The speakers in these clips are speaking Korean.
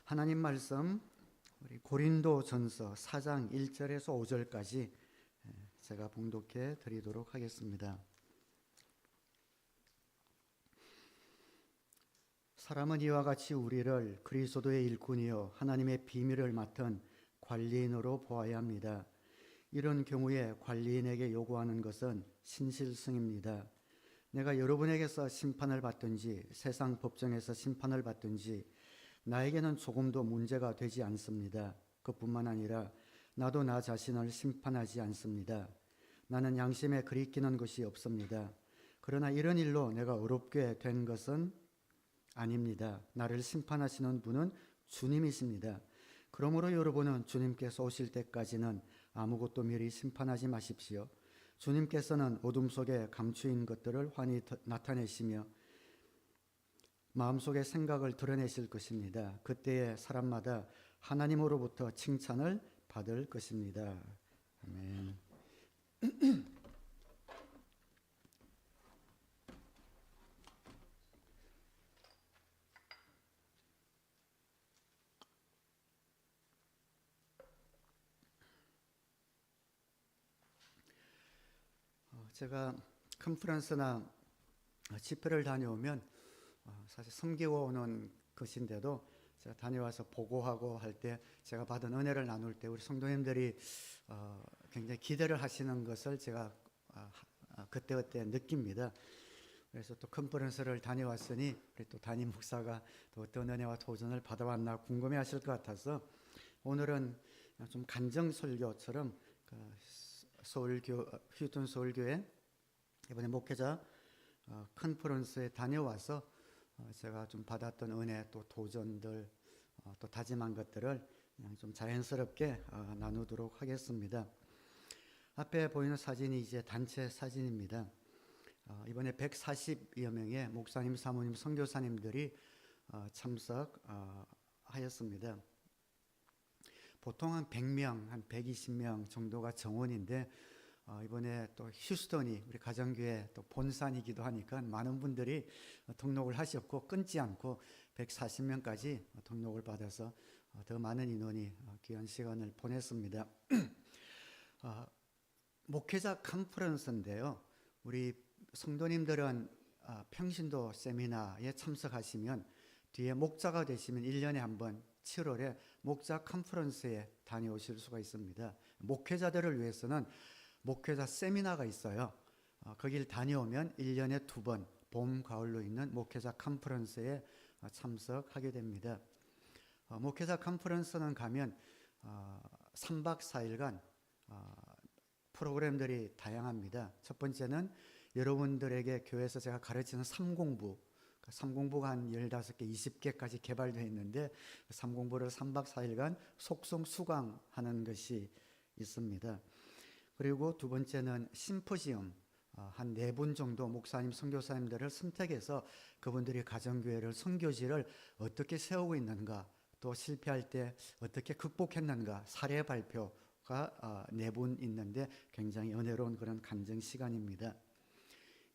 하나님 말씀 우리 고린도전서 4장 1절에서 5절까지 제가 봉독해 드리도록 하겠습니다. 사람은 이와 같이 우리를 그리스도의 일꾼이요 하나님의 비밀을 맡은 관리인으로 보아야 합니다. 이런 경우에 관리인에게 요구하는 것은 신실성입니다. 내가 여러분에게서 심판을 받든지 세상 법정에서 심판을 받든지 나에게는 조금도 문제가 되지 않습니다. 그뿐만 아니라 나도 나 자신을 심판하지 않습니다. 나는 양심에 그리끼는 것이 없습니다. 그러나 이런 일로 내가 어렵게 된 것은 아닙니다. 나를 심판하시는 분은 주님이십니다. 그러므로 여러분은 주님께서 오실 때까지는 아무것도 미리 심판하지 마십시오. 주님께서는 어둠 속에 감추인 것들을 환히 나타내시며 마음속의 생각을 드러내실 것입니다. 그때에 사람마다 하나님으로부터 칭찬을 받을 것입니다. 아멘. 제가 컨퍼런스나 집회를 다녀오면 사실 섬기고는 것인데도 제가 다녀와서 보고하고 할 때 제가 받은 은혜를 나눌 때 우리 성도님들이 굉장히 기대를 하시는 것을 제가 그때그때 느낍니다. 그래서 또 컨퍼런스를 다녀왔으니 우리 또 담임 목사가 또 어떤 은혜와 도전을 받아왔나 궁금해하실 것 같아서 오늘은 좀 간증 설교처럼 휴턴 서울교회 이번에 목회자 컨퍼런스에 다녀와서 제가 좀 받았던 은혜 또 도전들 또 다짐한 것들을 그냥 좀 자연스럽게 나누도록 하겠습니다. 앞에 보이는 사진이 이제 단체 사진입니다. 이번에 140여 명의 목사님, 사모님, 선교사님들이 참석하였습니다. 보통 한 100명, 한 120명 정도가 정원인데 이번에 또 휴스턴이 우리 가정교회 또 본산이기도 하니까 많은 분들이 등록을 하셨고 끊지 않고 140명까지 등록을 받아서 더 많은 인원이 귀한 시간을 보냈습니다. 목회자 컨퍼런스인데요. 우리 성도님들은 평신도 세미나에 참석하시면 뒤에 목자가 되시면 1년에 한 번 7월에 목자 컨퍼런스에 다녀오실 수가 있습니다. 목회자들을 위해서는 목회자 세미나가 있어요. 거길 다녀오면 1년에 2번 봄, 가을로 있는 목회자 컨퍼런스에 참석하게 됩니다. 목회자 컨퍼런스는 가면 3박 4일간 프로그램들이 다양합니다. 첫 번째는 여러분들에게 교회에서 제가 가르치는 삼공부, 삼공부가 한 15개, 20개까지 개발되어 있는데 삼공부를 3박 4일간 속성 수강하는 것이 있습니다. 그리고 두 번째는 심포지엄, 한 4분 정도 목사님, 선교사님들을 선택해서 그분들이 가정교회를, 선교지를 어떻게 세우고 있는가, 또 실패할 때 어떻게 극복했는가 사례 발표가 4분 있는데 굉장히 은혜로운 그런 간증 시간입니다.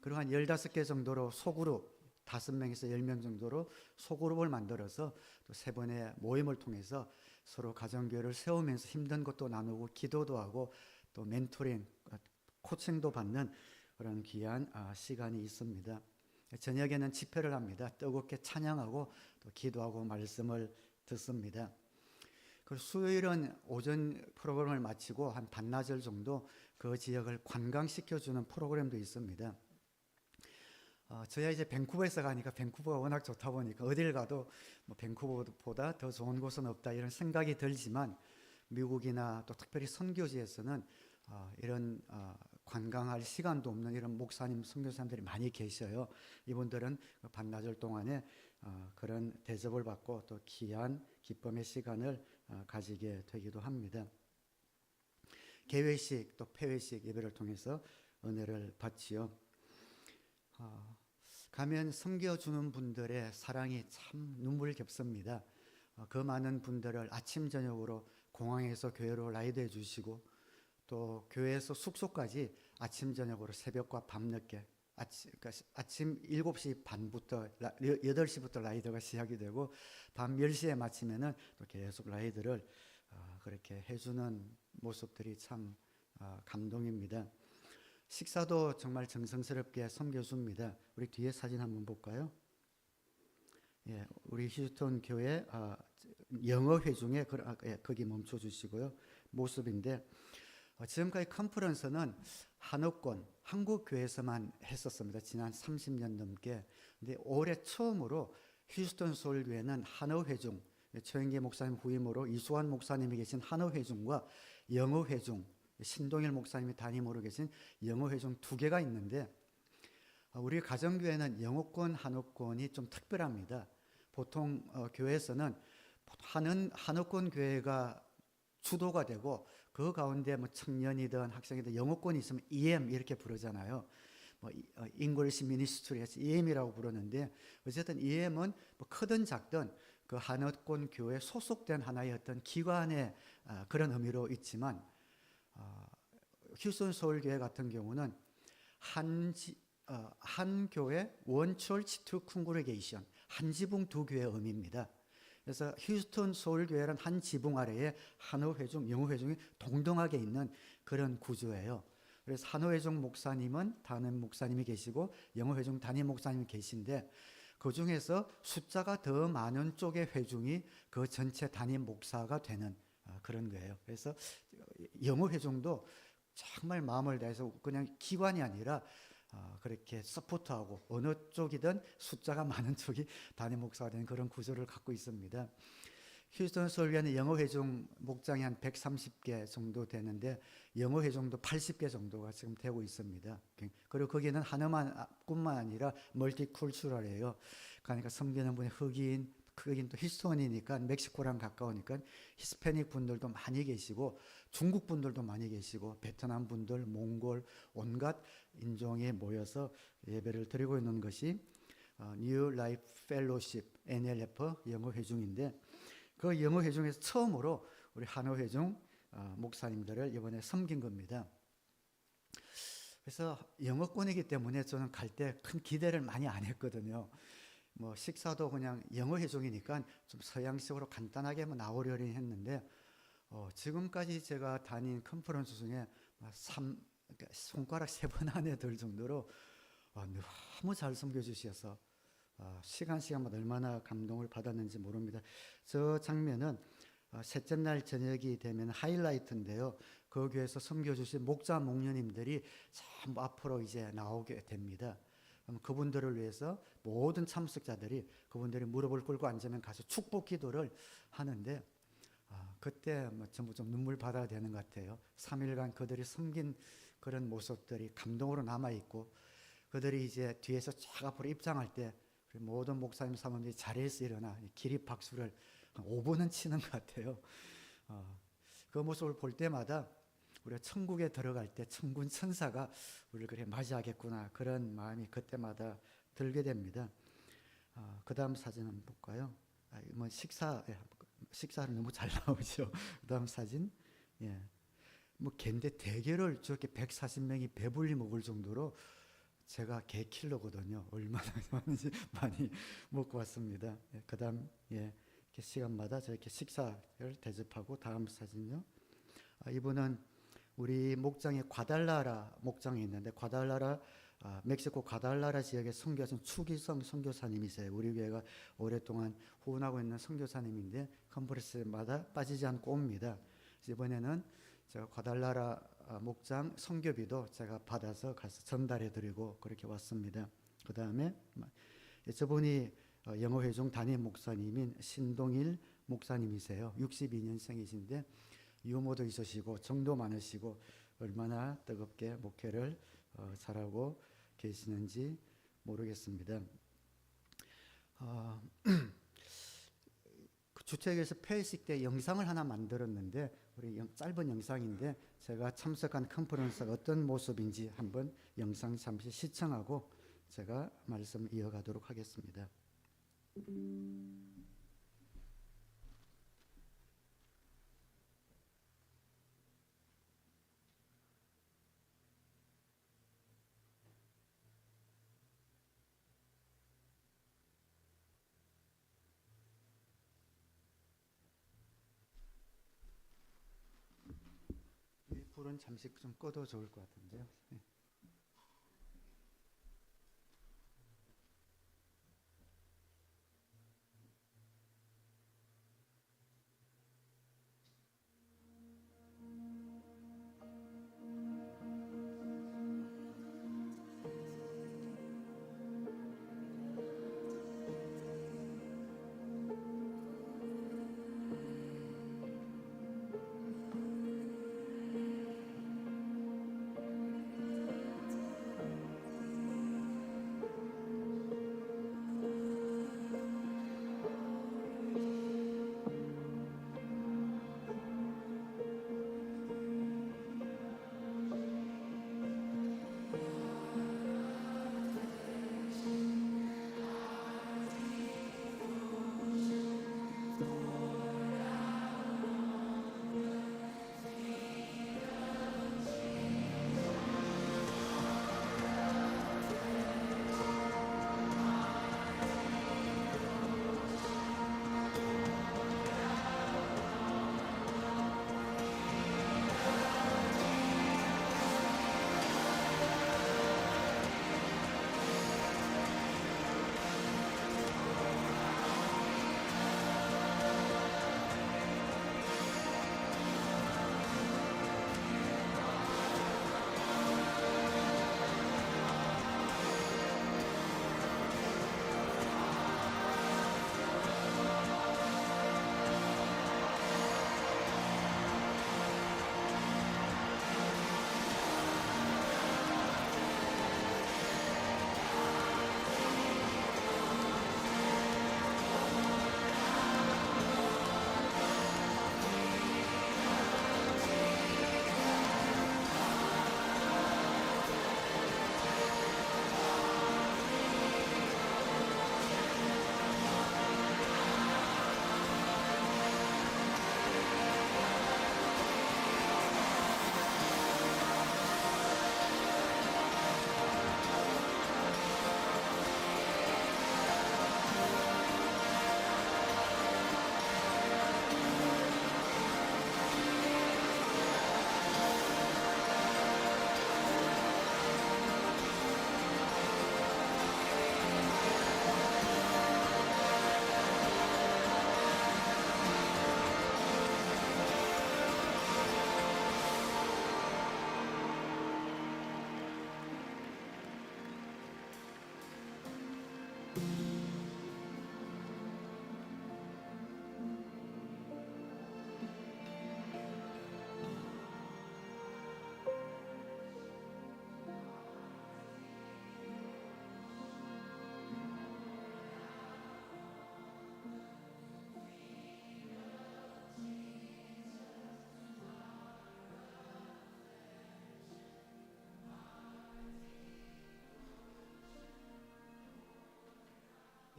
그리고 한 15개 정도로 소그룹, 5명에서 10명 정도로 소그룹을 만들어서 또 3번의 모임을 통해서 서로 가정교회를 세우면서 힘든 것도 나누고 기도도 하고 또 멘토링, 코칭도 받는 그런 귀한 시간이 있습니다. 저녁에는 집회를 합니다. 뜨겁게 찬양하고 또 기도하고 말씀을 듣습니다. 그리고 수요일은 오전 프로그램을 마치고 한 반나절 정도 그 지역을 관광시켜주는 프로그램도 있습니다. 저희가 이제 밴쿠버에서 가니까 밴쿠버가 워낙 좋다 보니까 어딜 가도 뭐 밴쿠버보다 더 좋은 곳은 없다 이런 생각이 들지만 미국이나 또 특별히 선교지에서는 이런 관광할 시간도 없는 이런 목사님, 선교사님들이 많이 계셔요. 이분들은 반나절 동안에 그런 대접을 받고 또 귀한 기쁨의 시간을 가지게 되기도 합니다. 개회식 또 폐회식 예배를 통해서 은혜를 받지요. 가면 섬겨주는 분들의 사랑이 참 눈물겹습니다. 그 많은 분들을 아침 저녁으로 공항에서 교회로 라이드해 주시고 또 교회에서 숙소까지 아침 저녁으로 새벽과 밤늦게 아침 7시 반부터 8시부터 라이드가 시작이 되고 밤 10시에 마치면은 또 계속 라이드를 그렇게 해주는 모습들이 참 감동입니다. 식사도 정말 정성스럽게 섬겨줍니다. 우리 뒤에 사진 한번 볼까요? 예, 우리 휴스턴 교회 영어 회중에 거기 멈춰 주시고요. 모습인데 지금까지 컨퍼런스는 한옥권 한국 교회에서만 했었습니다. 지난 30년 넘게. 근데 올해 처음으로 휴스턴 서울교회는 한어 회중, 최영계 목사님 후임으로 이수환 목사님이 계신 한어 회중과 영어 회중, 신동일 목사님이 담임으로 계신 영어 회중 두 개가 있는데 우리 가정교회는 영어권, 한어권이 좀 특별합니다. 보통 교회에서는 한어권 교회가 주도가 되고 그 가운데 뭐 청년이든 학생이든 영어권이 있으면 EM 이렇게 부르잖아요. 뭐 English Ministry에서 EM이라고 부르는데 어쨌든 EM은 뭐 크든 작든 그 한어권 교회에 소속된 하나의 어떤 기관의 그런 의미로 있지만 휴스턴 서울교회 같은 경우는 한 교회 원 철치 투 콩그레게이션 한 지붕 두 교회 의미입니다. 그래서 휴스턴 서울교회는 한 지붕 아래에 한어 회중, 영어 회중이 동등하게 있는 그런 구조예요. 그래서 한어 회중 목사님은 담임 목사님이 계시고 영어 회중 담임 목사님이 계신데 그 중에서 숫자가 더 많은 쪽의 회중이 그 전체 담임 목사가 되는 그런 거예요. 그래서 영어 회중도 정말 마음을 다해서 그냥 기관이 아니라 그렇게 서포트하고 어느 쪽이든 숫자가 많은 쪽이 담임 목사가 되는 그런 구조를 갖고 있습니다. 휴스턴 서울교회는 영어 회중 목장이 한 130개 정도 되는데 영어 회중도 80개 정도가 지금 되고 있습니다. 그리고 거기는 하나뿐만 아니라 멀티컬처럴이에요. 그러니까 섬기는 분이 흑인, 거긴 또 히스톤이니까 멕시코랑 가까우니까 히스패닉 분들도 많이 계시고 중국 분들도 많이 계시고 베트남 분들, 몽골 온갖 인종에 모여서 예배를 드리고 있는 것이 New Life Fellowship NLF 영어 회중인데 그 영어 회중에서 처음으로 우리 한어 회중 목사님들을 이번에 섬긴 겁니다. 그래서 영어권이기 때문에 저는 갈 때 큰 기대를 많이 안 했거든요. 뭐 식사도 그냥 영어 회중이니까 좀 서양식으로 간단하게 나오려니 했는데 지금까지 제가 다닌 컨퍼런스 중에 그러니까 손가락 3번 안에 들 정도로 너무 잘 섬겨주셔서 시간마다 얼마나 감동을 받았는지 모릅니다. 저 장면은 셋째 날 저녁이 되면 하이라이트인데요. 그 교회에서 섬겨주신 목자 목녀님들이 전부 앞으로 이제 나오게 됩니다. 그분들을 위해서 모든 참석자들이 그분들이 무릎을 꿇고 앉으면 가서 축복 기도를 하는데 그때 전부 좀 눈물 받아야 되는 것 같아요. 3일간 그들이 섬긴 그런 모습들이 감동으로 남아있고 그들이 이제 뒤에서 쫙 앞으로 입장할 때 모든 목사님 사모님들이 자리에서 일어나 기립박수를 5분은 치는 것 같아요. 그 모습을 볼 때마다 우리가 천국에 들어갈 때 천군 천사가 우리를 그래 맞이하겠구나 그런 마음이 그때마다 들게 됩니다. 그 다음 사진 한번 볼까요? 뭐 식사는 너무 잘 나오죠. 그 다음 사진. 예. 뭐 갠데 대게를 저렇게 140명이 배불리 먹을 정도로 제가 개 킬러거든요. 얼마나 많이 먹고 왔습니다. 예, 그 다음 이렇게 시간마다 저렇게 식사를 대접하고 다음 사진요. 이분은 우리 목장에 과달라라 목장이 있는데 과달라라 멕시코 과달라라 지역에 선교하신 추기성 선교사님이세요. 우리 교회가 오랫동안 후원하고 있는 선교사님인데 컨퍼런스마다 빠지지 않고 옵니다. 이번에는 제가 과달라라 목장 선교비도 제가 받아서 가서 전달해드리고 그렇게 왔습니다. 그 다음에 저분이 영어 회중 담임 목사님인 신동일 목사님이세요. 62년생이신데 유머도 있으시고 정도 많으시고 얼마나 뜨겁게 목회를 잘하고 계시는지 모르겠습니다. 그 주택에서 폐회식 때 영상을 하나 만들었는데 우리 짧은 영상인데 제가 참석한 컨퍼런스가 어떤 모습인지 한번 영상 잠시 시청하고 제가 말씀 이어가도록 하겠습니다. 불은 잠시 좀 꺼도 좋을 것 같은데요. 네.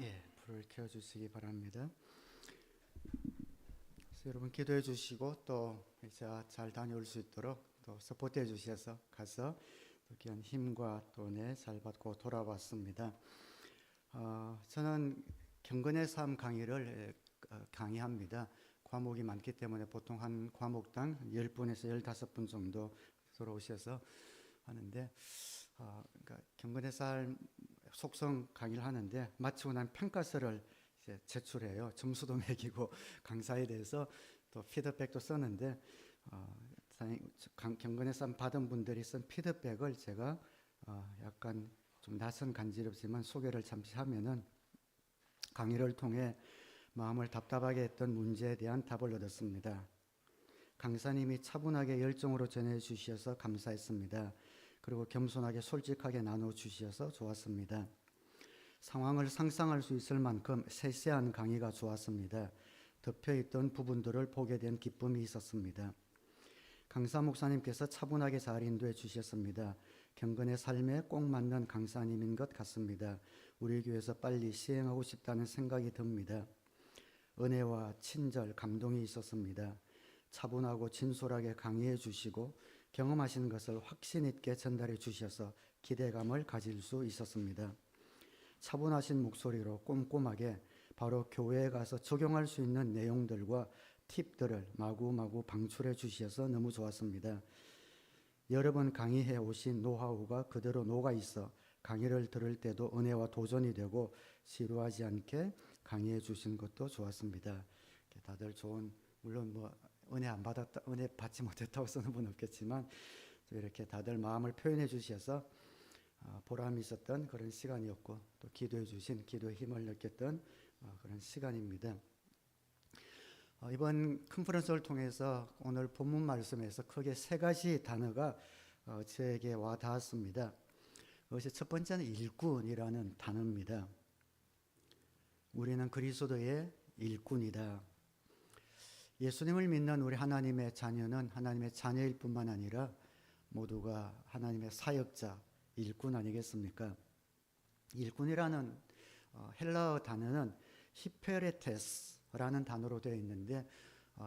예, 불을 켜주시기 바랍니다. 그래서 여러분 기도해 주시고 또 제가 잘 다녀올 수 있도록 또 서포트해 주셔서 가서 또 귀한 힘과 또 은혜 잘 받고 돌아왔습니다. 저는 경건의 삶 강의를 강의합니다. 과목이 많기 때문에 보통 한 과목당 10분에서 15분 정도 들어오셔서 하는데 그러니까 경건의 삶 속성 강의를 하는데 마치고 난 평가서를 이제 제출해요. 점수도 매기고 강사에 대해서 또 피드백도 썼는데 경건의 삶 받은 분들이 쓴 피드백을 제가 약간 좀 낯선 간지럽지만 소개를 잠시 하면은 강의를 통해 마음을 답답하게 했던 문제에 대한 답을 얻었습니다. 강사님이 차분하게 열정으로 전해주셔서 감사했습니다. 그리고 겸손하게 솔직하게 나눠주셔서 좋았습니다. 상황을 상상할 수 있을 만큼 세세한 강의가 좋았습니다. 덮여있던 부분들을 보게 된 기쁨이 있었습니다. 강사 목사님께서 차분하게 잘 인도해 주셨습니다. 경건의 삶에 꼭 맞는 강사님인 것 같습니다. 우리 교회에서 빨리 시행하고 싶다는 생각이 듭니다. 은혜와 친절, 감동이 있었습니다. 차분하고 진솔하게 강의해 주시고 경험하신 것을 확신 있게 전달해 주셔서 기대감을 가질 수 있었습니다. 차분하신 목소리로 꼼꼼하게 바로 교회에 가서 적용할 수 있는 내용들과 팁들을 마구마구 방출해 주셔서 너무 좋았습니다. 여러 번 강의해 오신 노하우가 그대로 녹아 있어 강의를 들을 때도 은혜와 도전이 되고 지루하지 않게 강의해 주신 것도 좋았습니다. 다들 좋은, 물론 뭐 은혜 안 받았다, 은혜 받지 못했다고 쓰는 분 없겠지만 이렇게 다들 마음을 표현해 주셔서 보람이 있었던 그런 시간이었고, 또 기도해 주신 기도의 힘을 느꼈던 그런 시간입니다. 이번 컨퍼런스를 통해서 오늘 본문 말씀에서 크게 세 가지 단어가 저에게 와 닿았습니다. 그것이 첫 번째는 일꾼이라는 단어입니다. 우리는 그리스도의 일꾼이다. 예수님을 믿는 우리 하나님의 자녀는 하나님의 자녀일 뿐만 아니라 모두가 하나님의 사역자, 일꾼 아니겠습니까? 일꾼이라는 헬라어 단어는 히페레테스라는 단어로 되어 있는데,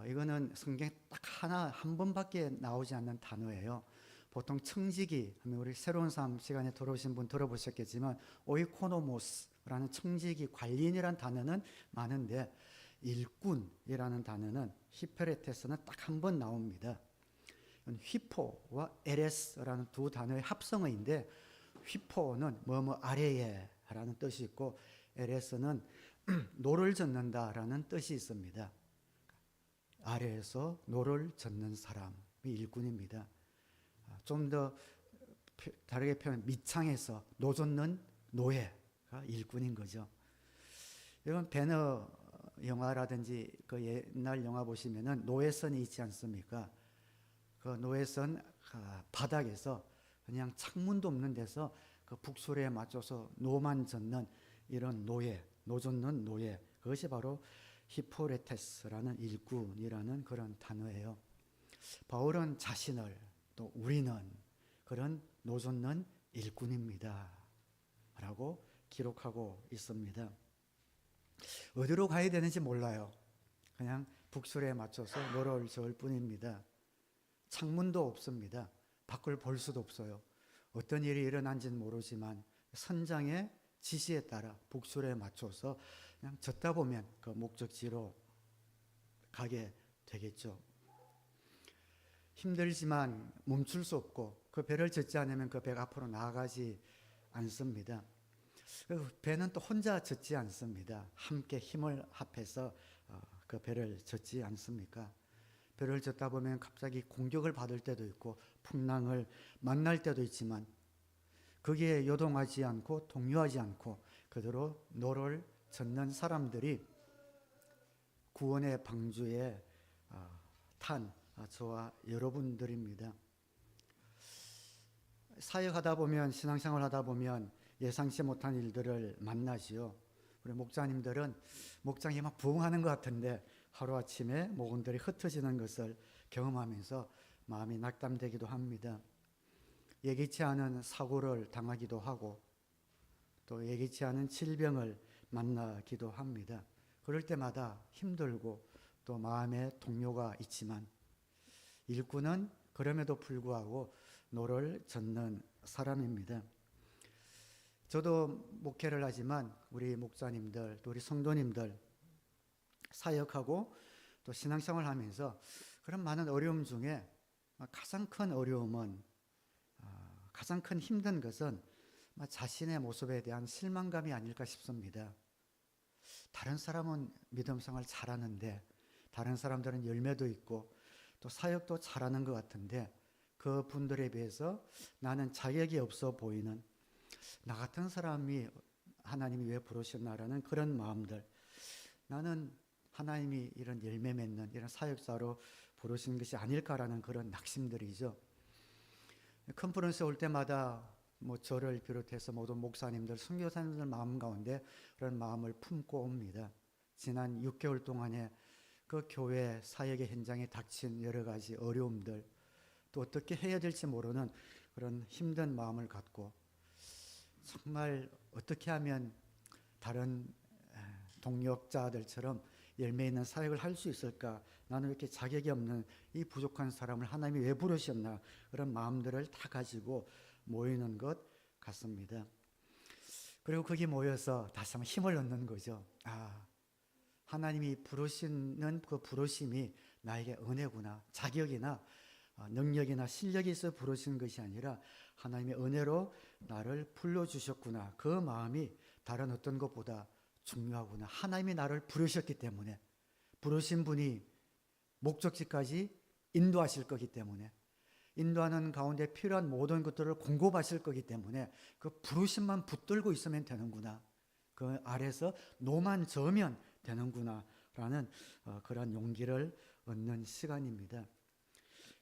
이거는 성경에 딱 한 번밖에 나오지 않는 단어예요. 보통 청지기 하면 우리 새로운 삶 시간에 들어오신 분 들어보셨겠지만 오이코노모스라는 청지기 관리인이라는 단어는 많은데, 일꾼이라는 단어는 히페레테스는 딱 한 번 나옵니다. 휘포와 에레스라는 두 단어의 합성어인데, 휘포는 뭐뭐 아래에 라는 뜻이 있고 에레스는 노를 젓는다라는 뜻이 있습니다. 아래에서 노를 젓는 사람이 일꾼입니다. 좀 더 다르게 표현, 밑창에서 노 젓는 노예가 일꾼인 거죠. 이건 배너 영화라든지 그 옛날 영화 보시면은 노예선이 있지 않습니까? 그 노예선 바닥에서 그냥 창문도 없는 데서 그 북소리에 맞춰서 노만 젓는 이런 노예, 노 젓는 노예, 그것이 바로 히포레테스라는 일꾼이라는 그런 단어예요. 바울은 자신을, 또 우리는 그런 노 젓는 일꾼입니다 라고 기록하고 있습니다. 어디로 가야 되는지 몰라요. 그냥 북소리에 맞춰서 노를 저을 뿐입니다. 창문도 없습니다. 밖을 볼 수도 없어요. 어떤 일이 일어난지는 모르지만 선장의 지시에 따라 북소리에 맞춰서 그냥 젓다 보면 그 목적지로 가게 되겠죠. 힘들지만 멈출 수 없고 그 배를 젓지 않으면 그 배가 앞으로 나아가지 않습니다. 배는 또 혼자 젓지 않습니다. 함께 힘을 합해서 그 배를 젓지 않습니까? 배를 젓다 보면 갑자기 공격을 받을 때도 있고 풍랑을 만날 때도 있지만 거기에 요동하지 않고 동요하지 않고 그대로 노를 젓는 사람들이 구원의 방주에 탄 저와 여러분들입니다. 사역하다 보면, 신앙생활 하다 보면 예상치 못한 일들을 만나지요. 우리 목자님들은 목장이 막 부흥하는 것 같은데 하루아침에 모근들이 흩어지는 것을 경험하면서 마음이 낙담되기도 합니다. 예기치 않은 사고를 당하기도 하고 또 예기치 않은 질병을 만나기도 합니다. 그럴 때마다 힘들고 또 마음에 동요가 있지만 일꾼은 그럼에도 불구하고 노를 젓는 사람입니다. 저도 목회를 하지만 우리 목사님들, 또 우리 성도님들 사역하고 또 신앙생활 하면서 그런 많은 어려움 중에 가장 큰 어려움은, 가장 큰 힘든 것은 자신의 모습에 대한 실망감이 아닐까 싶습니다. 다른 사람은 믿음 생활 잘하는데, 다른 사람들은 열매도 있고 또 사역도 잘하는 것 같은데 그 분들에 비해서 나는 자격이 없어 보이는, 나 같은 사람이 하나님이 왜 부르셨나라는 그런 마음들, 나는 하나님이 이런 열매 맺는 이런 사역자로 부르신 것이 아닐까라는 그런 낙심들이죠. 컨퍼런스에 올 때마다 저를 비롯해서 모든 목사님들, 선교사님들 마음 가운데 그런 마음을 품고 옵니다. 지난 6개월 동안에 그 교회 사역의 현장에 닥친 여러 가지 어려움들, 또 어떻게 해야 될지 모르는 그런 힘든 마음을 갖고 정말 어떻게 하면 다른 동역자들처럼 열매 있는 사역을 할 수 있을까? 나는 왜 이렇게 자격이 없는 이 부족한 사람을 하나님이 왜 부르셨나? 그런 마음들을 다 가지고 모이는 것 같습니다. 그리고 거기 모여서 다시 한번 힘을 얻는 거죠. 하나님이 부르시는 그 부르심이 나에게 은혜구나, 자격이나 능력이나 실력이 있어 부르신 것이 아니라 하나님의 은혜로 나를 불러주셨구나. 그 마음이 다른 어떤 것보다 중요하구나. 하나님이 나를 부르셨기 때문에, 부르신 분이 목적지까지 인도하실 거기 때문에, 인도하는 가운데 필요한 모든 것들을 공급하실 거기 때문에 그 부르심만 붙들고 있으면 되는구나. 그 아래서 노만 저으면 되는구나 라는 그런 용기를 얻는 시간입니다.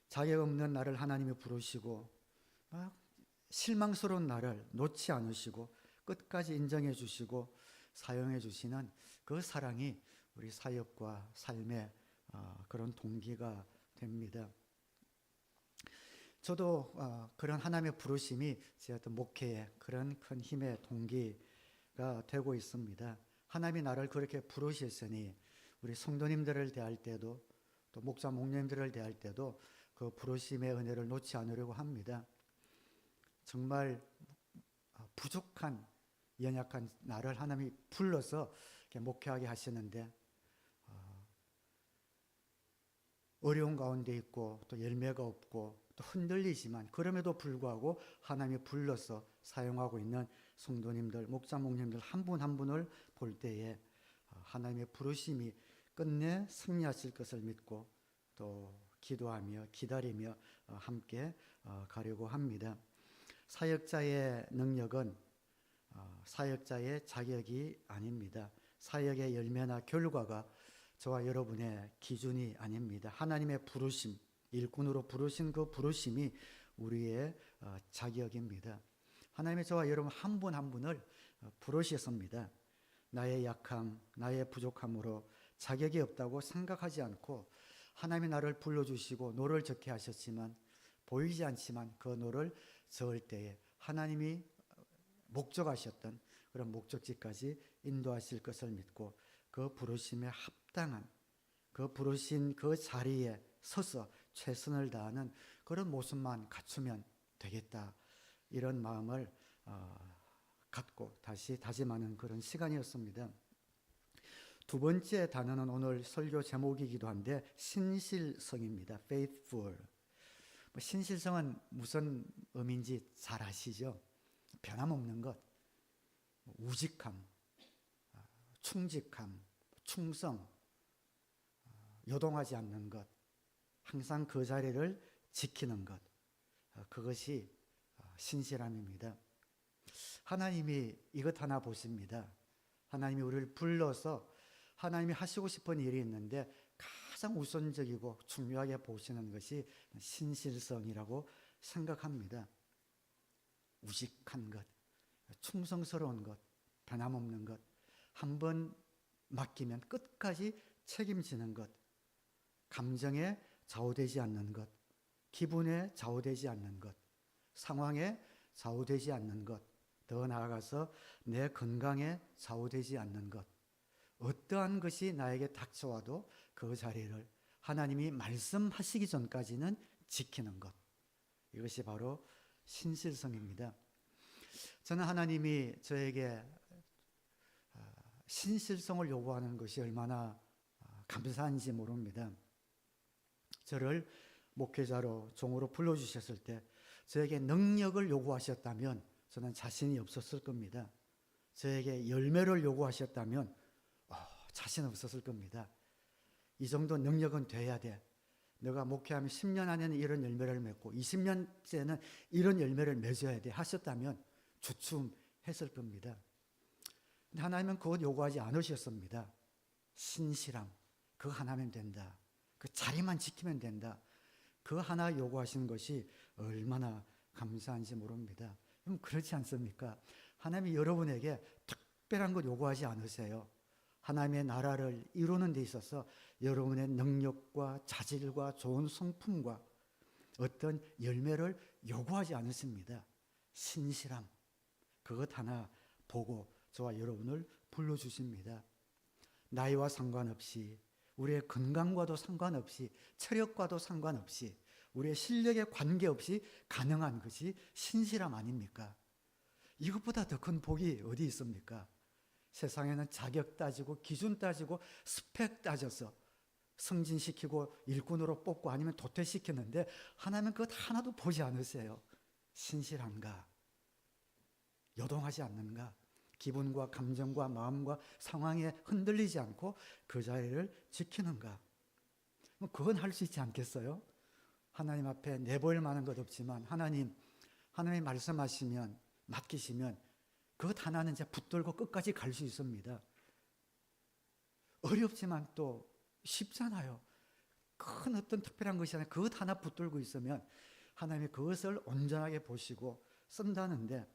자격 없는 나를 하나님이 부르시고 실망스러운 나를 놓지 않으시고 끝까지 인정해 주시고 사용해 주시는 그 사랑이 우리 사역과 삶의 그런 동기가 됩니다. 저도 그런 하나님의 부르심이 제 어떤 목회의 그런 큰 힘의 동기가 되고 있습니다. 하나님이 나를 그렇게 부르셨으니 우리 성도님들을 대할 때도 또 목자 목녀님들을 대할 때도 그 부르심의 은혜를 놓지 않으려고 합니다. 정말 부족한 연약한 나를 하나님이 불러서 목회하게 하시는데 어려운 가운데 있고 또 열매가 없고 또 흔들리지만 그럼에도 불구하고 하나님이 불러서 사용하고 있는 성도님들, 목자 목님들 한 분 한 분을 볼 때에 하나님의 부르심이 끝내 승리하실 것을 믿고 또 기도하며 기다리며 함께 가려고 합니다. 사역자의 능력은 사역자의 자격이 아닙니다. 사역의 열매나 결과가 저와 여러분의 기준이 아닙니다. 하나님의 부르심, 일꾼으로 부르신 그 부르심이 우리의 자격입니다. 하나님의 저와 여러분 한 분 한 분을 부르셨습니다. 나의 약함, 나의 부족함으로 자격이 없다고 생각하지 않고 하나님이 나를 불러주시고 노를 젓게 하셨지만 보이지 않지만 그 노를 저을 때에 하나님이 목적하셨던 그런 목적지까지 인도하실 것을 믿고 그 부르심에 합당한 그 부르신 그 자리에 서서 최선을 다하는 그런 모습만 갖추면 되겠다. 이런 마음을 갖고 다시 다짐하는 그런 시간이었습니다. 두 번째 단어는 오늘 설교 제목이기도 한데 신실성입니다. faithful. 신실성은 무슨 의미인지 잘 아시죠? 변함없는 것, 우직함, 충직함, 충성, 요동하지 않는 것, 항상 그 자리를 지키는 것, 그것이 신실함입니다. 하나님이 이것 하나 보십니다. 하나님이 우리를 불러서 하나님이 하시고 싶은 일이 있는데 가장 우선적이고 중요하게 보시는 것이 신실성이라고 생각합니다. 우직한 것, 충성스러운 것, 변함없는 것, 한번 맡기면 끝까지 책임지는 것, 감정에 좌우되지 않는 것, 기분에 좌우되지 않는 것, 상황에 좌우되지 않는 것, 더 나아가서 내 건강에 좌우되지 않는 것, 어떠한 것이 나에게 닥쳐와도 그 자리를 하나님이 말씀하시기 전까지는 지키는 것, 이것이 바로 신실성입니다. 저는 하나님이 저에게 신실성을 요구하는 것이 얼마나 감사한지 모릅니다. 저를 목회자로 종으로 불러주셨을 때 저에게 능력을 요구하셨다면 저는 자신이 없었을 겁니다. 저에게 열매를 요구하셨다면 자신 없었을 겁니다. 이 정도 능력은 돼야 돼. 너가 목회하면 10년 안에는 이런 열매를 맺고 20년째는 이런 열매를 맺어야 돼 하셨다면 주춤했을 겁니다. 근데 하나님은 그것 요구하지 않으셨습니다. 신실함, 그거 하나면 된다. 그 자리만 지키면 된다. 그 하나 요구하시는 것이 얼마나 감사한지 모릅니다. 그럼 그렇지 않습니까? 하나님이 여러분에게 특별한 것 요구하지 않으세요. 하나님의 나라를 이루는 데 있어서 여러분의 능력과 자질과 좋은 성품과 어떤 열매를 요구하지 않으십니다. 신실함, 그것 하나 보고 저와 여러분을 불러주십니다. 나이와 상관없이, 우리의 건강과도 상관없이, 체력과도 상관없이, 우리의 실력에 관계없이 가능한 것이 신실함 아닙니까? 이것보다 더 큰 복이 어디 있습니까? 세상에는 자격 따지고 기준 따지고 스펙 따져서 승진시키고 일꾼으로 뽑고 아니면 도태시키는데 하나님은 그것 하나도 보지 않으세요. 신실한가? 요동하지 않는가? 기분과 감정과 마음과 상황에 흔들리지 않고 그 자리를 지키는가? 그건 할 수 있지 않겠어요? 하나님 앞에 내보일 만한 것 없지만 하나님이 말씀하시면 맡기시면 그것 하나는 이제 붙들고 끝까지 갈 수 있습니다. 어렵지만 또 쉽잖아요. 큰 어떤 특별한 것이 아니라 그것 하나 붙들고 있으면 하나님이 그것을 온전하게 보시고 쓴다는데,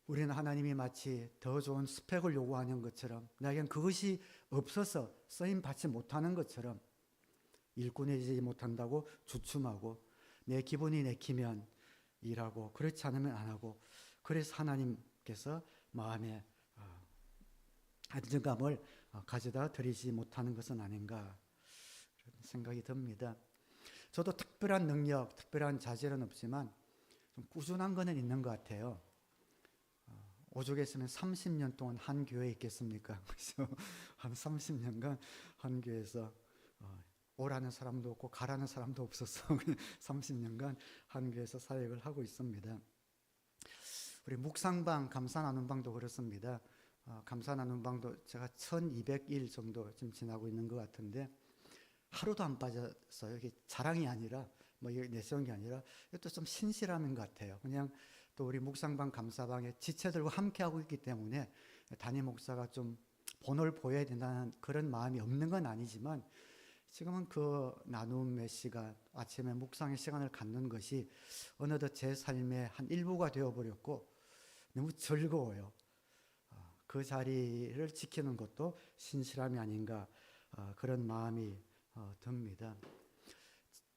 우리는 하나님이 마치 더 좋은 스펙을 요구하는 것처럼, 나에겐 그것이 없어서 쓰임 받지 못하는 것처럼 일꾼해지지 못한다고 주춤하고 내 기분이 내키면 일하고 그렇지 않으면 안 하고, 그래서 하나님께서 마음에 안정감을 가져다 드리지 못하는 것은 아닌가 생각이 듭니다. 저도 특별한 능력, 특별한 자질은 없지만 좀 꾸준한 거는 있는 것 같아요. 오죽 했으면 30년 동안 한 교회에 있겠습니까? 그래서 한 30년간 한 교회에서 오라는 사람도 없고 가라는 사람도 없었어. 30년간 한 교회에서 사역을 하고 있습니다. 우리 묵상방, 감사 나눔방도 그렇습니다. 감사 나눔방도 제가 1200일 정도 지금 지나고 있는 것 같은데 하루도 안 빠졌어요. 이게 자랑이 아니라 뭐 내세운 게 아니라 이것도 좀 신실함인 것 같아요. 그냥 또 우리 묵상방, 감사방에 지체들과 함께 하고 있기 때문에 담임 목사가 좀 본을 보여야 된다는 그런 마음이 없는 건 아니지만, 지금은 그 나눔의 시간, 아침에 묵상의 시간을 갖는 것이 어느덧 제 삶의 한 일부가 되어버렸고 너무 즐거워요. 그 자리를 지키는 것도 신실함이 아닌가, 그런 마음이 듭니다.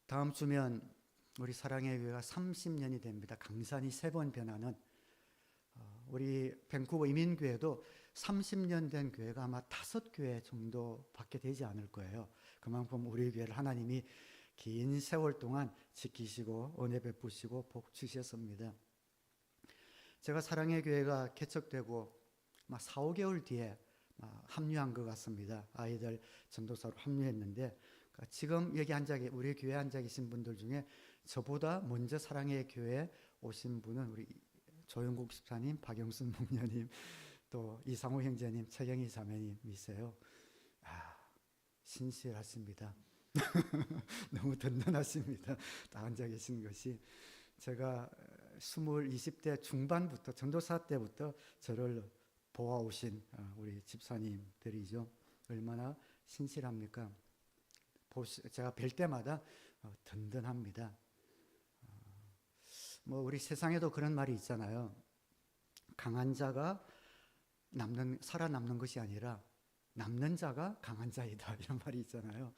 다음 주면 우리 사랑의 교회가 30년이 됩니다. 강산이 3번 변하는. 우리 밴쿠버 이민교회도 30년 된 교회가 아마 5교회 정도밖에 되지 않을 거예요. 그만큼 우리 교회를 하나님이 긴 세월 동안 지키시고 은혜 베푸시고 복 주셨습니다. 제가 사랑의 교회가 개척되고 4, 5개월 뒤에 합류한 것 같습니다. 아이들 전도사로 합류했는데, 지금 여기 우리 교회에 앉아 계신 분들 중에 저보다 먼저 사랑의 교회에 오신 분은 우리 조영국 집사님, 박영순 목녀님, 또 이상호 형제님, 최경희 자매님이세요. 신실하십니다. 너무 든든하십니다. 다 앉아 계신 것이. 제가 20대 중반부터, 전도사 때부터 저를 보아오신 우리 집사님들이죠. 얼마나 신실합니까? 제가 뵐 때마다 든든합니다. 우리 세상에도 그런 말이 있잖아요. 강한 자가 살아남는 것이 아니라 남는 자가 강한 자이다, 이런 말이 있잖아요.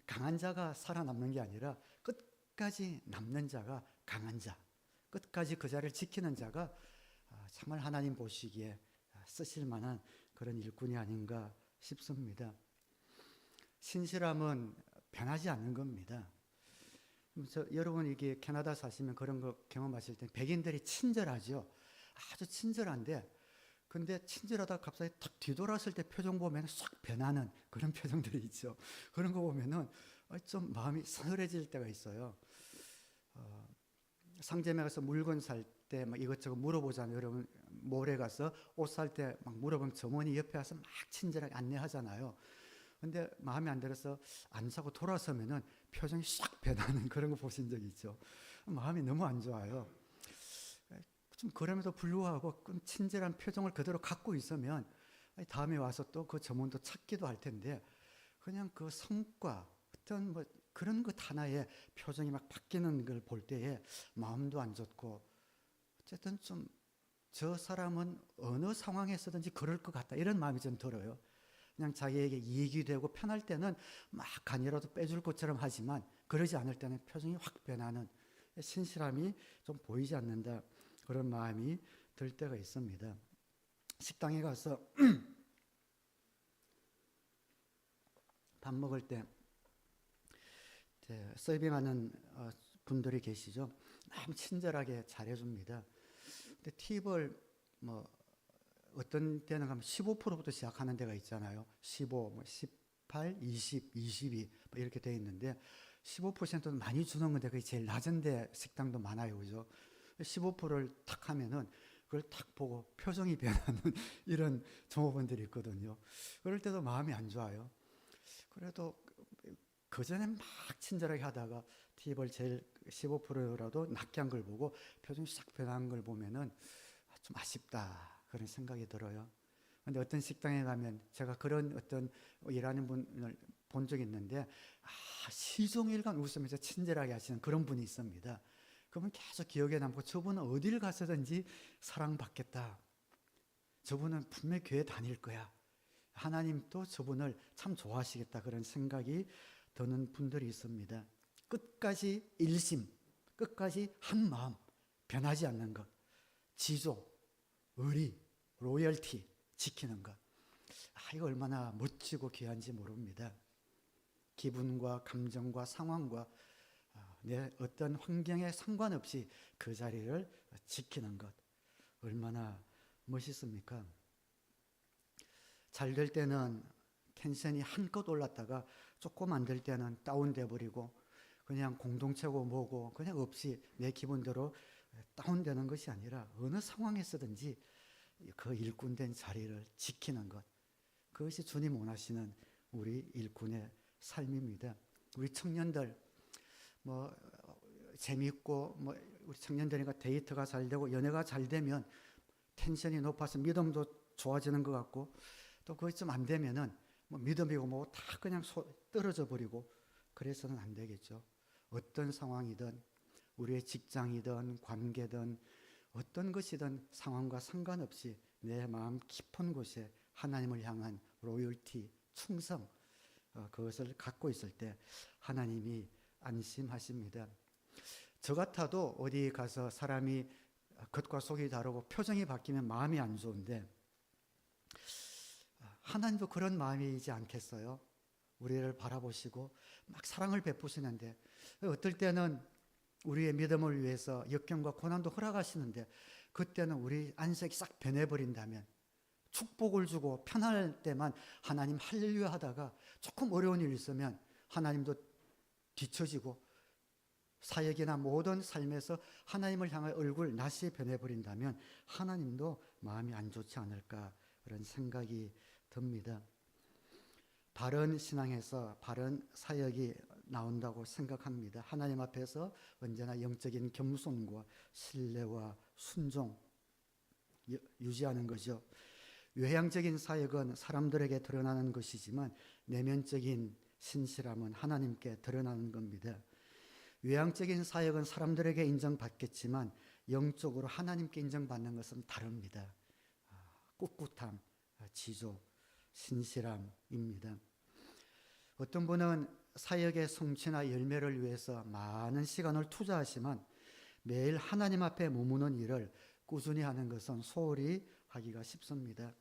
강한 자가 살아남는 게 아니라 끝까지 남는 자가 강한 자, 끝까지 그 자리를 지키는 자가 정말 하나님 보시기에 쓰실 만한 그런 일꾼이 아닌가 싶습니다. 신실함은 변하지 않는 겁니다. 여러분 이게 캐나다 사시면 그런 거 경험하실 때 백인들이 친절하죠. 아주 친절한데, 근데 친절하다가 갑자기 탁 뒤돌았을 때 표정 보면 싹 변하는 그런 표정들이 있죠. 그런 거 보면은 좀 마음이 서늘해질 때가 있어요. 상점에 가서 물건 살 때 막 이것저것 물어보잖아요. 여러분 몰에 가서 옷 살 때 막 물어보면 점원이 옆에 와서 막 친절하게 안내하잖아요. 근데 마음에 안 들어서 안 사고 돌아서면은 표정이 싹 변하는 그런 거 보신 적 있죠. 마음이 너무 안 좋아요. 좀 그럼에도 불구하고 친절한 표정을 그대로 갖고 있으면 다음에 와서 또 그 점원도 찾기도 할 텐데, 그냥 그 성과, 어떤 그런 것 하나에 표정이 막 바뀌는 걸 볼 때에 마음도 안 좋고, 어쨌든 좀 저 사람은 어느 상황에서든지 그럴 것 같다, 이런 마음이 좀 들어요. 그냥 자기에게 이익이 되고 편할 때는 막 간이라도 빼줄 것처럼 하지만, 그러지 않을 때는 표정이 확 변하는, 신실함이 좀 보이지 않는다, 그런 마음이 들 때가 있습니다. 식당에 가서 밥 먹을 때 서빙하는 분들이 계시죠. 너무 친절하게 잘해줍니다. 근데 팁을 어떤 때는 가면 15%부터 시작하는 데가 있잖아요. 15, 10, 18, 20, 22 이렇게 돼 있는데 15%는 많이 주는 건데 그게 제일 낮은데 식당도 많아요. 그죠? 15%를 탁 하면은 그걸 탁 보고 표정이 변하는 이런 종업원들이 있거든요. 그럴 때도 마음이 안 좋아요. 그래도 그 전에 막 친절하게 하다가 팁을 제일 15%라도 낮게 한 걸 보고 표정이 싹 변한 걸 보면은 좀 아쉽다 그런 생각이 들어요. 근데 어떤 식당에 가면 제가 그런 어떤 일하는 분을 본 적이 있는데 시종일관 웃으면서 친절하게 하시는 그런 분이 있습니다. 그러면 계속 기억에 남고 저분은 어딜 가서든지 사랑받겠다. 저분은 분명히 교회 다닐 거야. 하나님도 저분을 참 좋아하시겠다 그런 생각이 드는 분들이 있습니다. 끝까지 일심, 끝까지 한 마음, 변하지 않는 것, 지조, 의리, 로열티 지키는 것. 이거 얼마나 멋지고 귀한지 모릅니다. 기분과 감정과 상황과 내 어떤 환경에 상관없이 그 자리를 지키는 것. 얼마나 멋있습니까? 잘 될 때는 텐션이 한껏 올랐다가 조금 안 될 때는 다운돼 버리고 그냥 공동체고 뭐고 그냥 없이 내 기분대로 다운되는 것이 아니라 어느 상황에서든지 그 일꾼된 자리를 지키는 것. 그것이 주님 원하시는 우리 일꾼의 삶입니다. 우리 청년들 뭐 재미있고 뭐 우리 청년들이니까 데이트가 잘 되고 연애가 잘 되면 텐션이 높아서 믿음도 좋아지는 것 같고 또 그것 좀 안 되면은 뭐 믿음이고 뭐 다 그냥 떨어져 버리고 그래서는 안 되겠죠. 어떤 상황이든 우리의 직장이든 관계든 어떤 것이든 상황과 상관없이 내 마음 깊은 곳에 하나님을 향한 로열티, 충성 그것을 갖고 있을 때 하나님이 안심하십니다. 저 같아도 어디 가서 사람이 겉과 속이 다르고 표정이 바뀌면 마음이 안 좋은데 하나님도 그런 마음이지 않겠어요? 우리를 바라보시고 막 사랑을 베푸시는데 어떨 때는 우리의 믿음을 위해서 역경과 고난도 허락하시는데 그때는 우리 안색이 싹 변해버린다면 축복을 주고 편할 때만 하나님 할렐루야 하다가 조금 어려운 일이 있으면 하나님도 뒤처지고 사역이나 모든 삶에서 하나님을 향해 얼굴 낯이 변해버린다면 하나님도 마음이 안 좋지 않을까 그런 생각이 듭니다. 바른 신앙에서 바른 사역이 나온다고 생각합니다. 하나님 앞에서 언제나 영적인 겸손과 신뢰와 순종 유지하는 거죠. 외향적인 사역은 사람들에게 드러나는 것이지만 내면적인 신실함은 하나님께 드러나는 겁니다. 외향적인 사역은 사람들에게 인정받겠지만 영적으로 하나님께 인정받는 것은 다릅니다. 꿋꿋함, 지조, 신실함입니다. 어떤 분은 사역의 성취나 열매를 위해서 많은 시간을 투자하지만 매일 하나님 앞에 머무는 일을 꾸준히 하는 것은 소홀히 하기가 쉽습니다.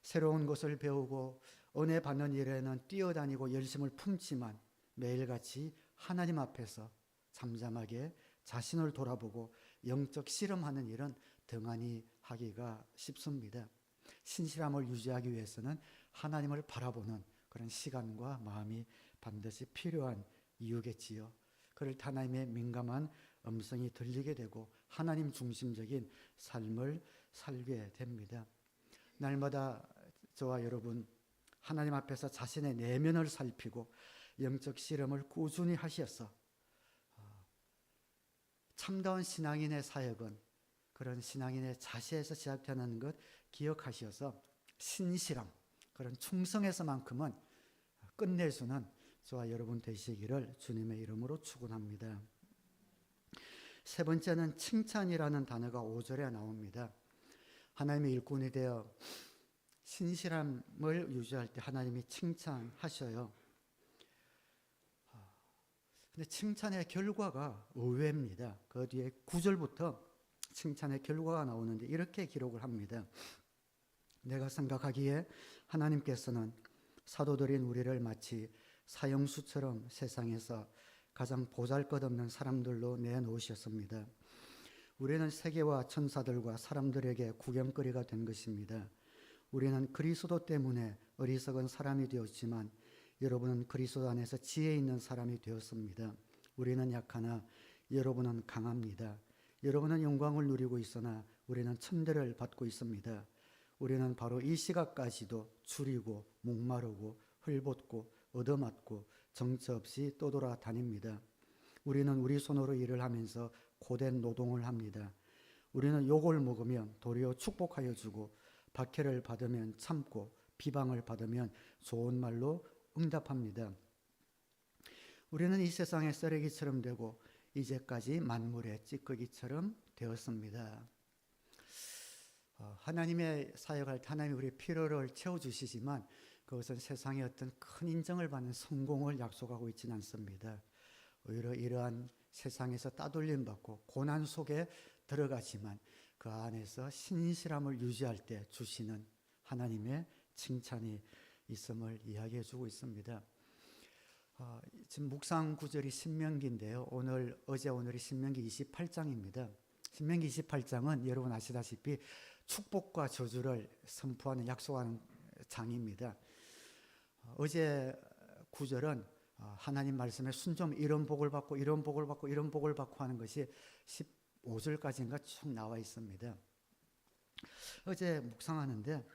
새로운 것을 배우고 은혜 받는 일에는 뛰어다니고 열심을 품지만 매일같이 하나님 앞에서 잠잠하게 자신을 돌아보고 영적 실험하는 일은 등한히 하기가 쉽습니다. 신실함을 유지하기 위해서는 하나님을 바라보는 그런 시간과 마음이 반드시 필요한 이유겠지요. 그럴 때 하나님의 민감한 음성이 들리게 되고 하나님 중심적인 삶을 살게 됩니다. 날마다 저와 여러분 하나님 앞에서 자신의 내면을 살피고 영적 실험을 꾸준히 하셔서 참다운 신앙인의 사역은 그런 신앙인의 자세에서 시작되는 것 기억하셔서 신실함, 그런 충성에서만큼은 끝내주는 저와 여러분 되시기를 주님의 이름으로 축원합니다. 세 번째는 칭찬이라는 단어가 5절에 나옵니다. 하나님의 일꾼이 되어 신실함을 유지할 때 하나님이 칭찬하셔요. 근데 칭찬의 결과가 의외입니다. 그 뒤에 9절부터 칭찬의 결과가 나오는데 이렇게 기록을 합니다. 내가 생각하기에 하나님께서는 사도들인 우리를 마치 사형수처럼 세상에서 가장 보잘것없는 사람들로 내놓으셨습니다. 우리는 세계와 천사들과 사람들에게 구경거리가 된 것입니다. 우리는 그리스도 때문에 어리석은 사람이 되었지만 여러분은 그리스도 안에서 지혜 있는 사람이 되었습니다. 우리는 약하나 여러분은 강합니다. 여러분은 영광을 누리고 있으나 우리는 천대를 받고 있습니다. 우리는 바로 이 시각까지도 줄이고 목마르고 헐벗고 얻어맞고 정처 없이 떠돌아다닙니다. 우리는 우리 손으로 일을 하면서 고된 노동을 합니다. 우리는 욕을 먹으면 도리어 축복하여 주고 박해를 받으면 참고 비방을 받으면 좋은 말로 응답합니다. 우리는 이 세상의 쓰레기처럼 되고 이제까지 만물의 찌꺼기처럼 되었습니다. 하나님의 사역할 때 하나님이 우리의 필요를 채워주시지만 그것은 세상의 어떤 큰 인정을 받는 성공을 약속하고 있지는 않습니다. 오히려 이러한 세상에서 따돌림 받고 고난 속에 들어가지만 그 안에서 신실함을 유지할 때 주시는 하나님의 칭찬이 있음을 이야기해 주고 있습니다. 지금 묵상 구절이 신명기인데요. 어제 오늘이 신명기 28장입니다. 신명기 28장은 여러분 아시다시피 축복과 저주를 선포하는 약속하는 장입니다. 어제 구절은 하나님 말씀에 순종 이런 복을 받고 이런 복을 받고 이런 복을 받고 하는 것이 15절까지인가 쭉 나와 있습니다. 어제 묵상하는데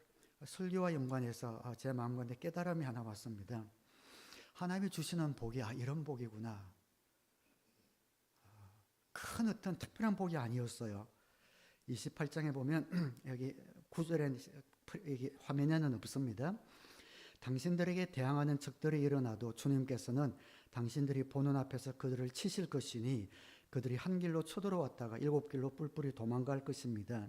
설교와 연관해서 제 마음 가운데 깨달음이 하나 왔습니다. 하나님이 주시는 복이 이런 복이구나. 큰 어떤 특별한 복이 아니었어요. 28장에 보면 여기 9절에 여기 화면에는 없습니다. 당신들에게 대항하는 적들이 일어나도 주님께서는 당신들이 보는 앞에서 그들을 치실 것이니 그들이 한 길로 쳐들어왔다가 7길로 뿔뿔이 도망갈 것입니다.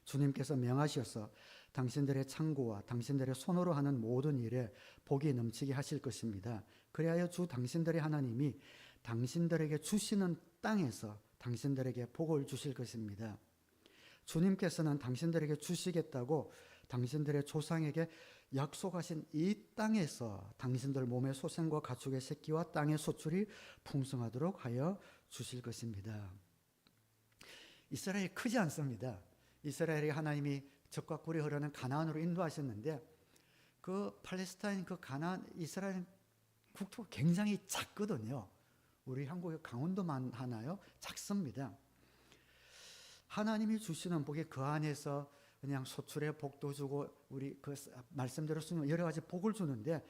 주님께서 명하셔서 당신들의 창고와 당신들의 손으로 하는 모든 일에 복이 넘치게 하실 것입니다. 그리하여 주 당신들의 하나님이 당신들에게 주시는 땅에서 당신들에게 복을 주실 것입니다. 주님께서는 당신들에게 주시겠다고 당신들의 조상에게 약속하신 이 땅에서 당신들 몸의 소생과 가축의 새끼와 땅의 소출이 풍성하도록 하여 주실 것입니다. 이스라엘이 크지 않습니다. 이스라엘이 하나님이 적과 꿀이 흐르는 가나안으로 인도하셨는데 그 팔레스타인 그 가나안 이스라엘 국토가 굉장히 작거든요. 우리 한국에 강원도만 하나요? 작습니다. 하나님이 주시는 복이 그 안에서 그냥 소출의 복도 주고 우리 그 말씀대로 쓰는 여러 가지 복을 주는데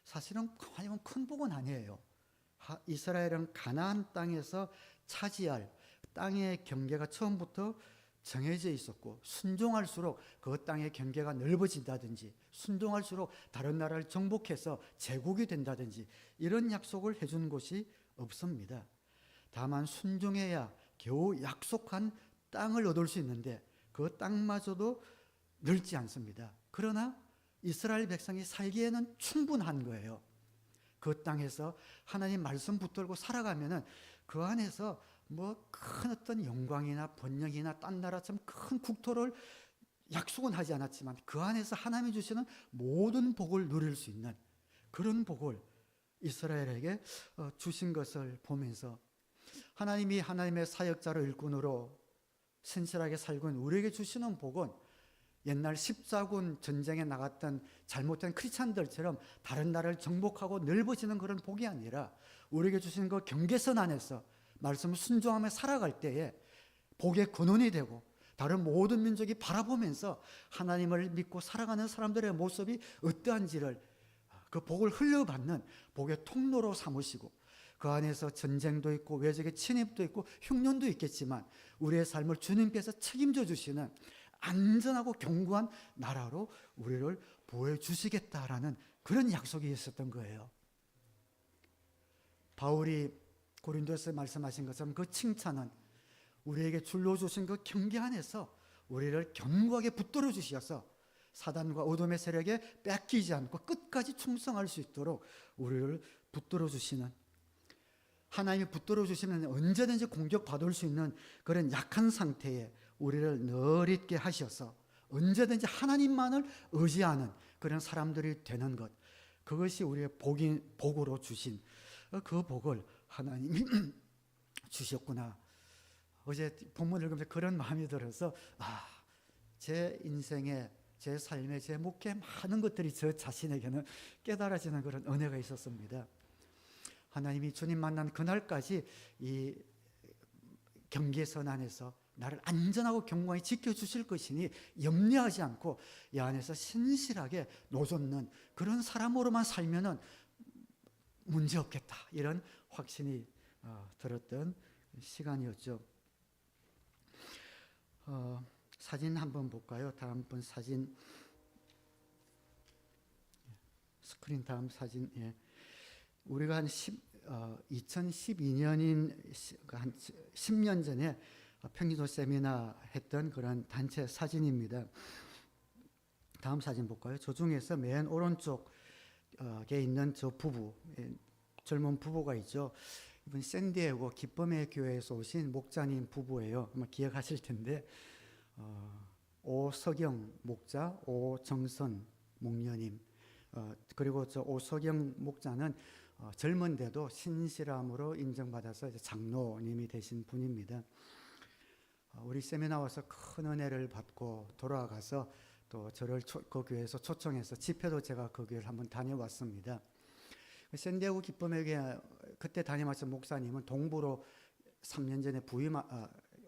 사실은 하나님은 큰 복은 아니에요. 이스라엘은 가나안 땅에서 차지할 땅의 경계가 처음부터 정해져 있었고 순종할수록 그 땅의 경계가 넓어진다든지 순종할수록 다른 나라를 정복해서 제국이 된다든지 이런 약속을 해준 곳이 없습니다. 다만 순종해야 겨우 약속한 땅을 얻을 수 있는데 그 땅마저도 넓지 않습니다. 그러나 이스라엘 백성이 살기에는 충분한 거예요. 그 땅에서 하나님 말씀 붙들고 살아가면은 그 안에서 뭐 큰 어떤 영광이나 번영이나 딴 나라처럼 큰 국토를 약속은 하지 않았지만 그 안에서 하나님이 주시는 모든 복을 누릴 수 있는 그런 복을 이스라엘에게 주신 것을 보면서 하나님이 하나님의 사역자로 일꾼으로 신실하게 살고 있는 우리에게 주시는 복은 옛날 십자군 전쟁에 나갔던 잘못된 크리스찬들처럼 다른 나라를 정복하고 넓어지는 그런 복이 아니라 우리에게 주시는 그 경계선 안에서 말씀을 순종하며 살아갈 때에 복의 근원이 되고 다른 모든 민족이 바라보면서 하나님을 믿고 살아가는 사람들의 모습이 어떠한지를 그 복을 흘려받는 복의 통로로 삼으시고 그 안에서 전쟁도 있고 외적의 침입도 있고 흉년도 있겠지만 우리의 삶을 주님께서 책임져 주시는 안전하고 견고한 나라로 우리를 보여주시겠다라는 그런 약속이 있었던 거예요. 바울이 고린도에서 말씀하신 것처럼 그 칭찬은 우리에게 줄로 주신 그 경계 안에서 우리를 견고하게 붙들어 주셔서 사단과 어둠의 세력에 뺏기지 않고 끝까지 충성할 수 있도록 우리를 붙들어 주시는 하나님이 붙들어 주시면 언제든지 공격받을 수 있는 그런 약한 상태에 우리를 늘 있게 하셔서 언제든지 하나님만을 의지하는 그런 사람들이 되는 것 그것이 우리의 복으로 주신 그 복을 하나님이 주셨구나. 어제 본문 읽으면서 그런 마음이 들어서 제 인생에 제 삶에 제 목회 많은 것들이 저 자신에게는 깨달아지는 그런 은혜가 있었습니다. 하나님이 주님 만난 그날까지 이 경계선 안에서 나를 안전하고 경건히 지켜주실 것이니 염려하지 않고 이 안에서 신실하게 노젓는 그런 사람으로만 살면은 문제없겠다, 이런 확신이 들었던 시간이었죠. 사진 한번 볼까요? 다음번 사진, 스크린 다음 사진. 예. 우리가 한 2012년인 한 10년 전에 평기도 세미나 했던 그런 단체 사진입니다. 다음 사진 볼까요? 저 중에서 맨 오른쪽에 있는 저 부부, 젊은 부부가 있죠. 이번 샌디에고 기쁨의 교회에서 오신 목자님 부부예요. 아마 기억하실 텐데 오석영 목자, 오정선 목녀님, 그리고 저 오석영 목자는 젊은데도 신실함으로 인정받아서 이제 장로님이 되신 분입니다. 우리 세미나 와서 큰 은혜를 받고 돌아가서 또 저를 그 교회에서 초청해서 집회도 제가 그 교회를 한번 다녀왔습니다. 샌디에고 기쁨의 교회 그때 다녀왔던 목사님은 동부로 3년 전에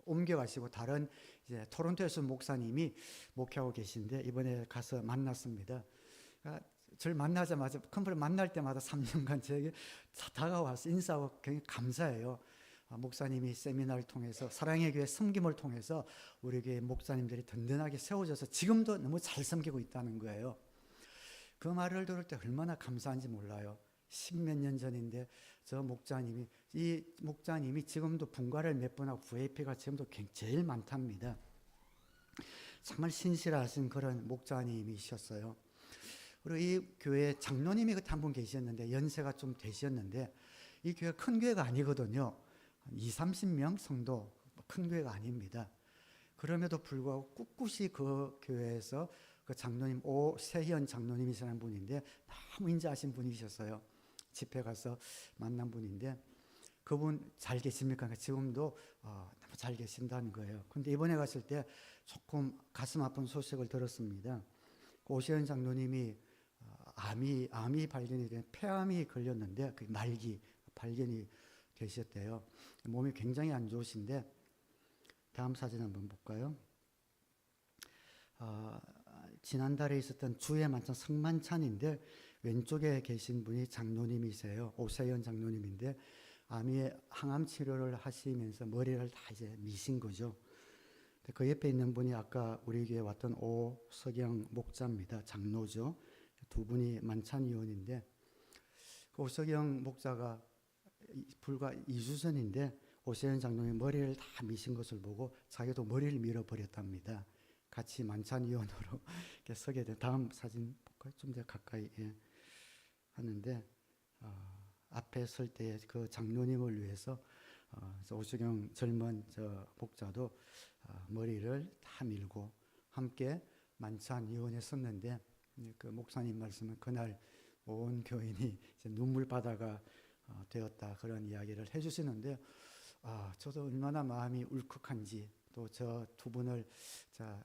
옮겨가시고 다른 이제 토론토에서 목사님이 목회하고 계신데 이번에 가서 만났습니다. 저를 만나자마자 컴플을 만날 때마다 3년간 저에게 다가와서 인사하고 굉장히 감사해요. 목사님이 세미나를 통해서 사랑의 교회 섬김을 통해서 우리 교회 목사님들이 든든하게 세워져서 지금도 너무 잘 섬기고 있다는 거예요. 그 말을 들을 때 얼마나 감사한지 몰라요. 10몇 년 전인데 이 목사님이 지금도 분가를 몇 번 하고 VIP가 지금도 제일 많답니다. 정말 신실하신 그런 목사님이셨어요. 그리고 이 교회 장로님이 그때 한 분 계셨는데 연세가 좀 되셨는데 이 교회가 큰 교회가 아니거든요. 20-30명 성도, 큰 교회가 아닙니다. 그럼에도 불구하고 꿋꿋이 그 교회에서 그 장로님 오세현 장로님이시라는 분인데 너무 인자하신 분이셨어요. 집회 가서 만난 분인데 그분 잘 계십니까? 지금도 너무 잘 계신다는 거예요. 근데 이번에 갔을 때 조금 가슴 아픈 소식을 들었습니다. 오세현 장로님이 암이 발견이 된 폐암이 걸렸는데 그 말기 발견이 되셨대요. 몸이 굉장히 안 좋으신데 다음 사진 한번 볼까요? 지난달에 있었던 주의 만찬 성만찬인데 왼쪽에 계신 분이 장로님이세요. 오세현 장로님인데 항암 치료를 하시면서 머리를 다 이제 미신 거죠. 그 옆에 있는 분이 아까 우리 교회 왔던 오석영 목자입니다. 장로죠. 두 분이 만찬위원인데 그 오석영 목자가 불과 2주 전인데 오세현 장로님 머리를 다 미신 것을 보고 자기도 머리를 밀어버렸답니다. 같이 만찬위원으로 이렇게 서게 된 다음 사진 볼까요? 좀 더 가까이 하는데 앞에 설 때 그 장로님을 위해서 오수경 젊은 저 목자도 머리를 다 밀고 함께 만찬위원회 섰는데 그 목사님 말씀은 그날 온 교인이 이제 눈물바다가 되었다 그런 이야기를 해주시는데 저도 얼마나 마음이 울컥한지 또 저 두 분을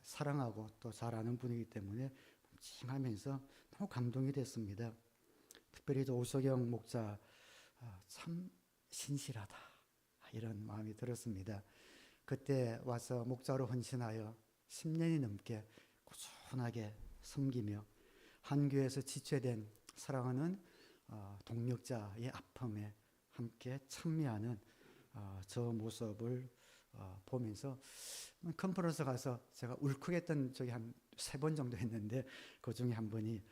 사랑하고 또 잘 아는 분이기 때문에 찡하면서 너무 감동이 됐습니다. 특별히 또 오석영 목자 참 신실하다 이런 마음이 들었습니다. 그때 와서 목자로 헌신하여 10년이 넘게 꾸준하게 섬기며 한 교회에서 지체된 사랑하는 동력자의 아픔에 함께 참여하는 저 모습을 보면서 컨퍼런스 가서 제가 울컥했던 적이 한 3번 정도 했는데 그 중에 한 번이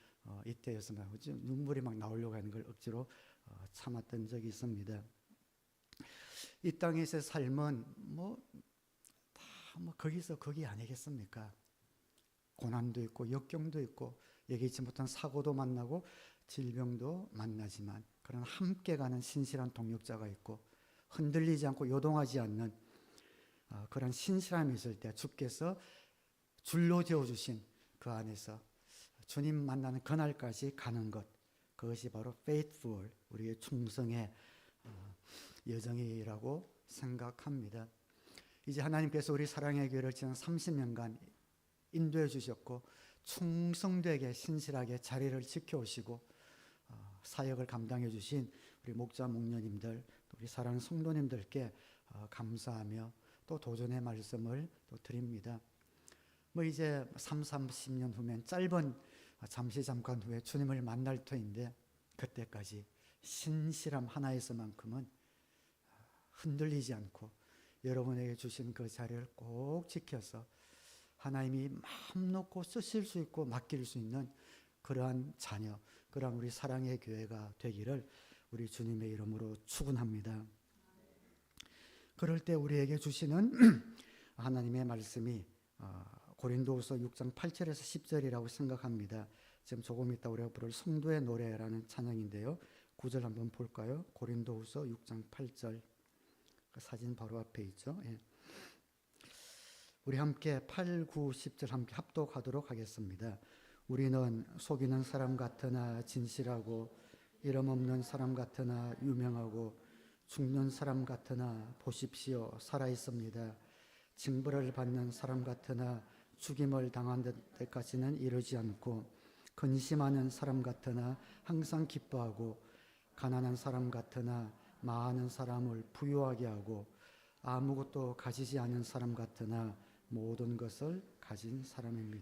이때였습니다. 눈물이 막 나오려고 하는 걸 억지로 참았던 적이 있습니다. 이 땅에서의 삶은 다 거기서 거기 아니겠습니까? 고난도 있고 역경도 있고 예기치 못한 사고도 만나고 질병도 만나지만 그러나 함께 가는 신실한 동역자가 있고 흔들리지 않고 요동하지 않는 그런 신실함이 있을 때 주께서 줄로 재워주신 그 안에서 주님 만나는 그날까지 가는 것, 그것이 바로 faithful, 우리의 충성의 여정이라고 생각합니다. 이제 하나님께서 우리 사랑의 교회를 지난 30년간 인도해 주셨고 충성되게 신실하게 자리를 지켜오시고 사역을 감당해 주신 우리 목자 목녀님들, 또 우리 사랑하는 성도님들께 감사하며 또 도전의 말씀을 또 드립니다. 뭐 이제 30년 후면 짧은 잠시 잠깐 후에 주님을 만날 터인데, 그때까지 신실함 하나에서만큼은 흔들리지 않고 여러분에게 주신 그 자리를 꼭 지켜서 하나님이 마음 놓고 쓰실 수 있고 맡길 수 있는 그러한 자녀, 그러한 우리 사랑의 교회가 되기를 우리 주님의 이름으로 축원합니다. 그럴 때 우리에게 주시는 하나님의 말씀이 고린도후서 6장 8절에서 10절이라고 생각합니다. 지금 조금 이따 우리가 부를 성도의 노래라는 찬양인데요. 9절 한번 볼까요? 고린도후서 6장 8절. 그 사진 바로 앞에 있죠. 예. 우리 함께 8, 9, 10절 함께 합독하도록 하겠습니다. 우리는 속이는 사람 같으나 진실하고 이름 없는 사람 같으나 유명하고 죽는 사람 같으나 보십시오 살아 있습니다. 징벌을 받는 사람 같으나 죽임을 당한 데까지는 이르지 않고 근심하는 사람 같으나 항상 기뻐하고 가난한 사람 같으나 많은 사람을 부유하게 하고 아무것도 가지지 않은 사람 같으나 모든 것을 가진 사람입니다.